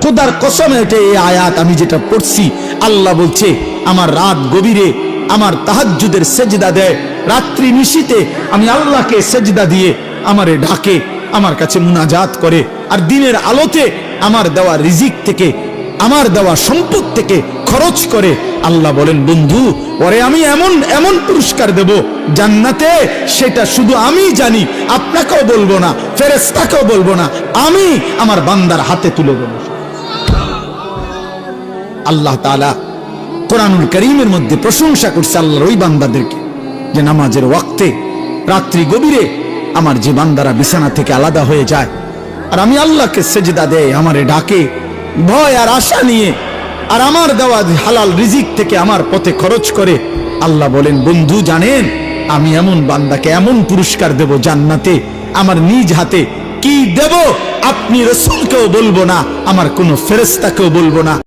খোদার কসম, এটা এই আয়াত আমি যেটা পড়ছি, আল্লাহ বলছে আমার রাত গভীরে আমার তাহাজ্জুদের সেজদা দেয়, রাত্রি নিশীতে আমি আল্লাহকে সেজদা দিয়ে আমারে ডাকে, আমার কাছে মুনাজাত করে, আর দিনের আলোতে আমার দেওয়া রিজিক থেকে, আমার দেওয়া সম্পদ থেকে খরচ করে। আল্লাহ বলেন বন্ধু, ওরে আমি এমন এমন পুরস্কার দেব জান্নাতে, সেটা শুধু আমি জানি, আপনাকেও বলবো না, ফেরেশতাকেও বলবো না, আমি আমার বান্দার হাতে তুলে দেব। আল্লাহ তাআলা কোরআনুল কারীমের মধ্যে প্রশংসা করছে আল্লাহর ওই বান্দাদেরকে, যে নামাজের ওয়াক্তে রাত্রি গভীরে আমার যে বান্দারা বিছানা থেকে আলাদা হয়ে যায় আর আমি আল্লাহকে সেজদা দেয়, আমারে ডাকে ভয় আর আশা নিয়ে, আর আমার দেওয়া হালাল রিজিক থেকে আমার পথে খরচ করে, আল্লাহ বলেন বন্ধু জানেন আমি এমন বান্দাকে এমন পুরস্কার দেব জান্নাতে, আমার নিজ হাতে কি দেব আপনি রাসূলকেও বলবো না, আমার কোনো ফেরেশতাকেও বলবো না।